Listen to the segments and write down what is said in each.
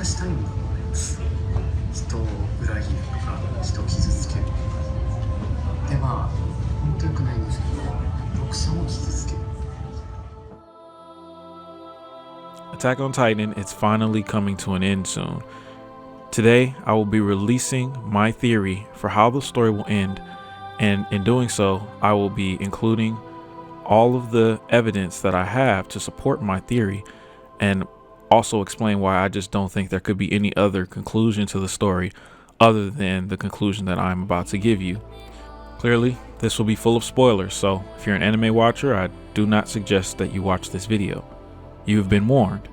したいもののやつ、人を裏切るとか人を傷つけるとかで、本当良くないんですけど、読者も傷つける。 Attack on Titan is finally coming to an end soon. Today, I will be releasing my theory for how the story will end, and in doing so, I will be including all of the evidence that I have to support my theory, and also explain why I just don't think there could be any other conclusion to the story other than the conclusion that I'm about to give you. Clearly, this will be full of spoilers, so if you're an anime watcher, I do not suggest that you watch this video. You have been warned.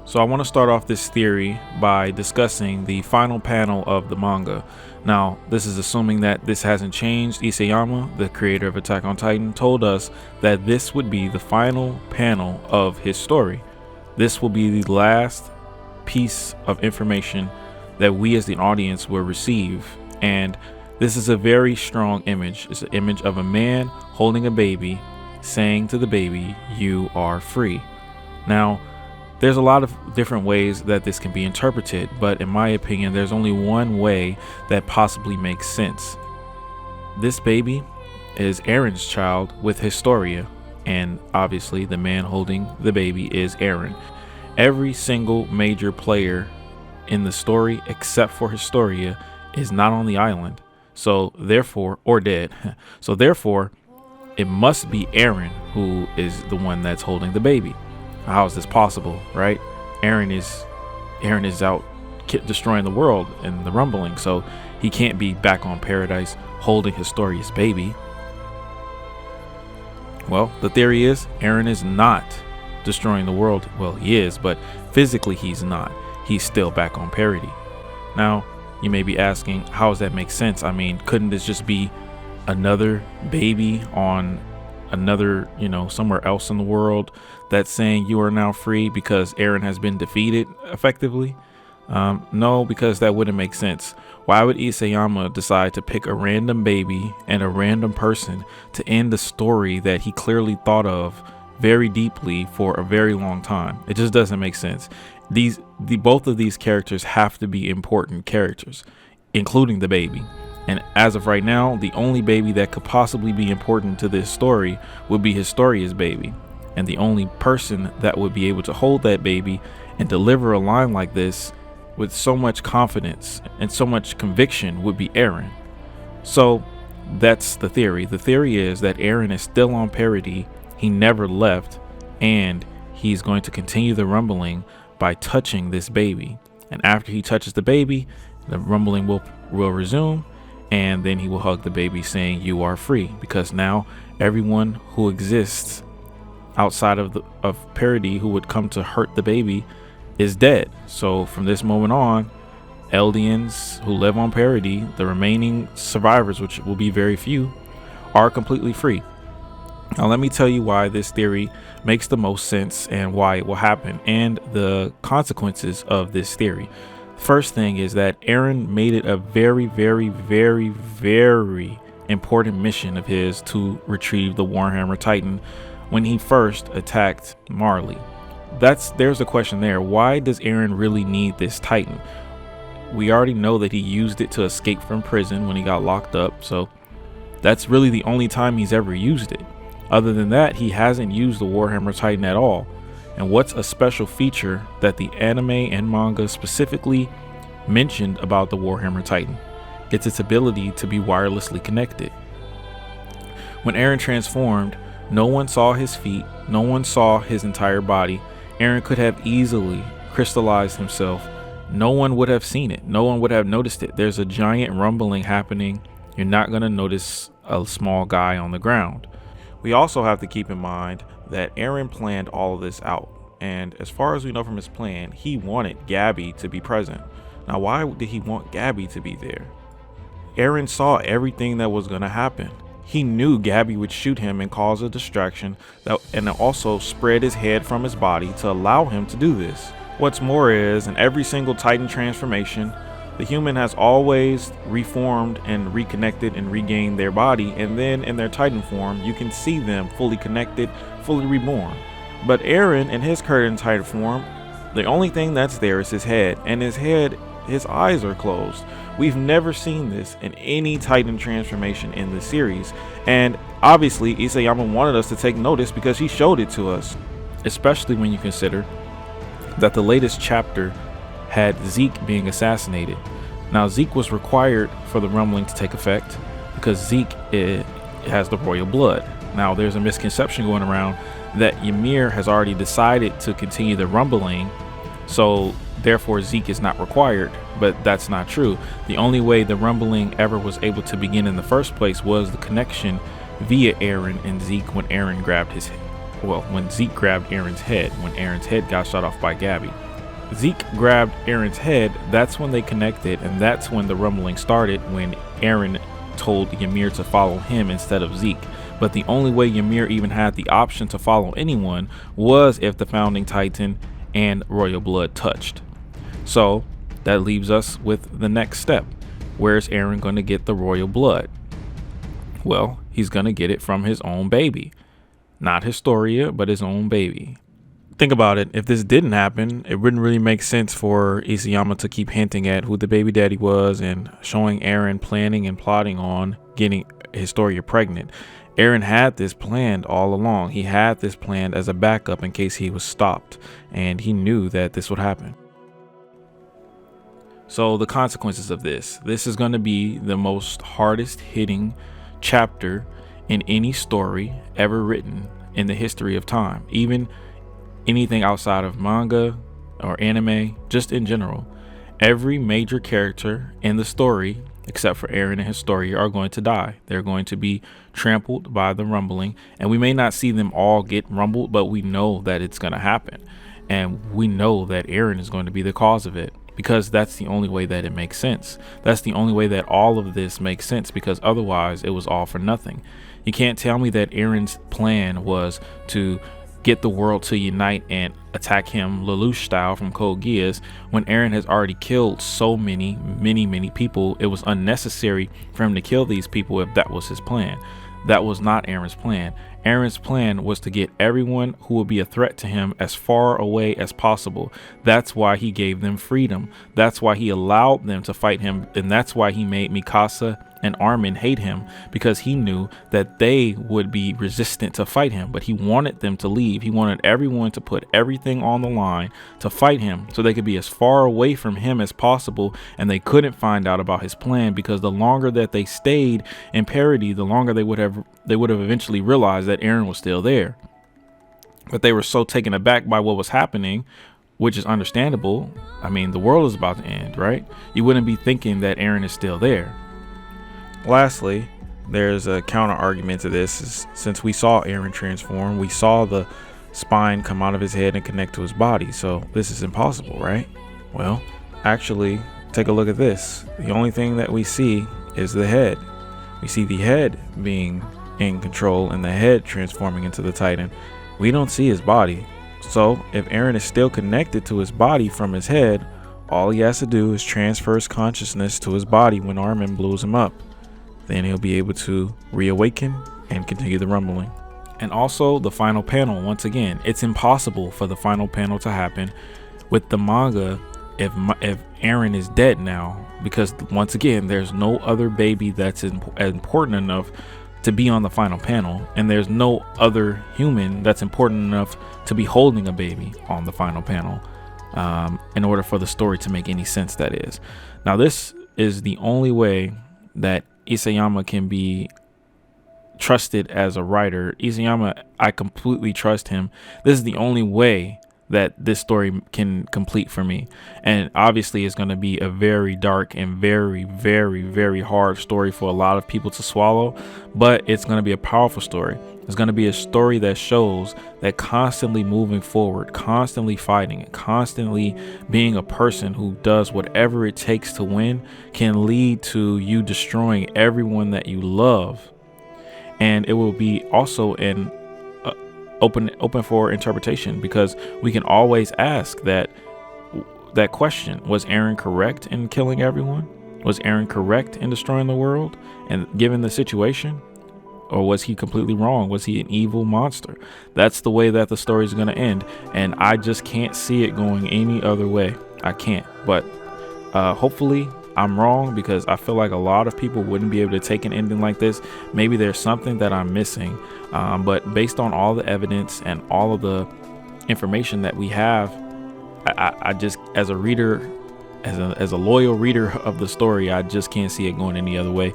So I want to start off this theory by discussing the final panel of the manga. Now, this is assuming that this hasn't changed. Isayama, the creator of Attack on Titan, told us that this would be the final panel of his story. This will be the last piece of information that we as the audience will receive. And this is a very strong image. It's an image of a man holding a baby, saying to the baby, "You are free." Now, there's a lot of different ways that this can be interpreted, but in my opinion, there's only one way that possibly makes sense. This baby is Aaron's child with Historia, and obviously the man holding the baby is Aaron. Every single major player in the story except for Historia is not on the island, so therefore, or dead. So therefore, it must be Aaron who is the one that's holding the baby. How is this possible, right? Aaron is out destroying the world in the rumbling, so he can't be back on Paradise holding Historia's baby. Well, the theory is Aaron is not destroying the world. Well, he is, but physically he's not. He's still back on Paradise. Now, you may be asking, how does that make sense? I mean, couldn't this just be another baby on another, somewhere else in the world that's saying you are now free because Aaron has been defeated effectively? No, because that wouldn't make sense. Why would Isayama decide to pick a random baby and a random person to end the story that he clearly thought of very deeply for a very long time? It just doesn't make sense. Both of these characters have to be important characters, including the baby. And as of right now, the only baby that could possibly be important to this story would be Historia's baby. And the only person that would be able to hold that baby and deliver a line like this with so much confidence and so much conviction would be Aaron. So that's the theory. The theory is that Aaron is still on Paradise. He never left, and he's going to continue the rumbling by touching this baby. And after he touches the baby, the rumbling will resume. And then he will hug the baby saying, "You are free," because now everyone who exists outside of Paradise who would come to hurt the baby is dead. So from this moment on, Eldians who live on Paradise, the remaining survivors, which will be very few, are completely free. Now let me tell you why this theory makes the most sense and why it will happen and the consequences of this theory. First thing is that Aaron made it a very, very, very, very important mission of his to retrieve the Warhammer Titan when he first attacked Marley. There's a question there. Why does Aaron really need this Titan? We already know that he used it to escape from prison when he got locked up, so that's really the only time he's ever used it. Other than that, he hasn't used the Warhammer Titan at all. And what's a special feature that the anime and manga specifically mentioned about the Warhammer Titan? It's its ability to be wirelessly connected. When Aaron transformed, no one saw his feet, no one saw his entire body. Aaron could have easily crystallized himself. No one would have seen it. No one would have noticed it. There's a giant rumbling happening. You're not going to notice a small guy on the ground. We also have to keep in mind that Aaron planned all of this out. And as far as we know from his plan, he wanted Gabby to be present. Now, why did he want Gabby to be there? Aaron saw everything that was going to happen. He knew Gabby would shoot him and cause a distraction and also spread his head from his body to allow him to do this. What's more is, in every single Titan transformation, the human has always reformed and reconnected and regained their body, and then in their Titan form, you can see them fully connected, fully reborn. But Aaron, in his current Titan form, The only thing that's there is his head, and his eyes are closed. We've never seen this in any Titan transformation in the series, and obviously Isayama wanted us to take notice because he showed it to us, especially when you consider that the latest chapter had Zeke being assassinated. Now, Zeke was required for the rumbling to take effect because Zeke has the royal blood. Now, there's a misconception going around that Ymir has already decided to continue the rumbling, so therefore Zeke is not required, but that's not true. The only way the rumbling ever was able to begin in the first place was the connection via Eren and Zeke when when Zeke grabbed Eren's head, when Eren's head got shot off by Gabby. Zeke grabbed Eren's head, that's when they connected, and that's when the rumbling started, when Eren told Ymir to follow him instead of Zeke. But the only way Ymir even had the option to follow anyone was if the founding Titan and royal blood touched. So that leaves us with the next step. Where's Eren going to get the royal blood? Well, he's going to get it from his own baby. Not Historia, but his own baby. Think about it. If this didn't happen, it wouldn't really make sense for Isayama to keep hinting at who the baby daddy was and showing Eren planning and plotting on getting Historia pregnant. Eren had this planned all along. He had this planned as a backup in case he was stopped, and he knew that this would happen. So the consequences of this is going to be the most hardest hitting chapter in any story ever written in the history of time, even anything outside of manga or anime, just in general. Every major character in the story, except for Eren and Historia, are going to die. They're going to be trampled by the rumbling, and we may not see them all get rumbled, but we know that it's going to happen, and we know that Eren is going to be the cause of it, because that's the only way that it makes sense. That's the only way that all of this makes sense, because otherwise it was all for nothing. You can't tell me that Eren's plan was to get the world to unite and attack him Lelouch style from Code Geass when Eren has already killed so many people. It was unnecessary for him to kill these people if that was his plan. That was not Eren's plan. Eren's plan was to get everyone who would be a threat to him as far away as possible. That's why he gave them freedom. That's why he allowed them to fight him, and that's why he made Mikasa and Armin hate him, because he knew that they would be resistant to fight him, but he wanted them to leave. He wanted everyone to put everything on the line to fight him so they could be as far away from him as possible, and they couldn't find out about his plan, because the longer that they stayed in parity, the longer they would have eventually realized that Eren was still there. But they were so taken aback by what was happening, which is understandable. I mean, the world is about to end, right? You wouldn't be thinking that Eren is still there. Lastly, there's a counter argument to this. Since we saw Eren transform, we saw the spine come out of his head and connect to his body, so this is impossible, right? Well, actually, take a look at this. The only thing that we see is the head. We see the head being in control and the head transforming into the Titan. We don't see his body. So if Eren is still connected to his body from his head, all he has to do is transfer his consciousness to his body when Armin blows him up. Then he'll be able to reawaken and continue the rumbling. And also the final panel, once again, it's impossible for the final panel to happen with the manga if Eren is dead now, because once again, there's no other baby that's important enough to be on the final panel, and there's no other human that's important enough to be holding a baby on the final panel, in order for the story to make any sense, that is. Now, this is the only way that Isayama can be trusted as a writer. Isayama, I completely trust him. This is the only way that this story can complete for me. And obviously it's going to be a very dark and very hard story for a lot of people to swallow, but it's going to be a powerful story. It's going to be a story that shows that constantly moving forward, constantly fighting, and constantly being a person who does whatever it takes to win can lead to you destroying everyone that you love. And it will be also an open for interpretation, because we can always ask that question: was Eren correct in killing everyone? Was Eren correct in destroying the world? And given the situation, Or was he completely wrong? Was he an evil monster? That's the way that the story is going to end. And I just can't see it going any other way. I can't. But hopefully I'm wrong, because I feel like a lot of people wouldn't be able to take an ending like this. Maybe there's something that I'm missing. But based on all the evidence and all of the information that we have, I just, as a reader, as a loyal reader of the story, I just can't see it going any other way.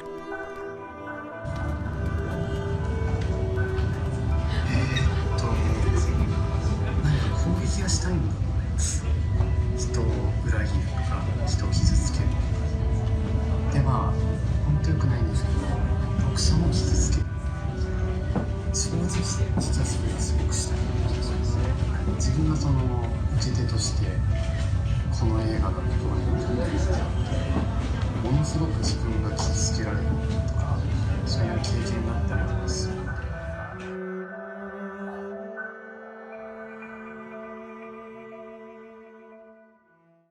何か攻撃がしたいんだと思います。人を裏切るとか、人を傷つけるとか。で、まあ、本当良くないんですけど、読者も傷つける。正直、実はそれがすごくしたい気がします。自分がその受け手として、この映画がこのように考えてものすごく自分が傷つけられるとか、そういう経験だったりとかする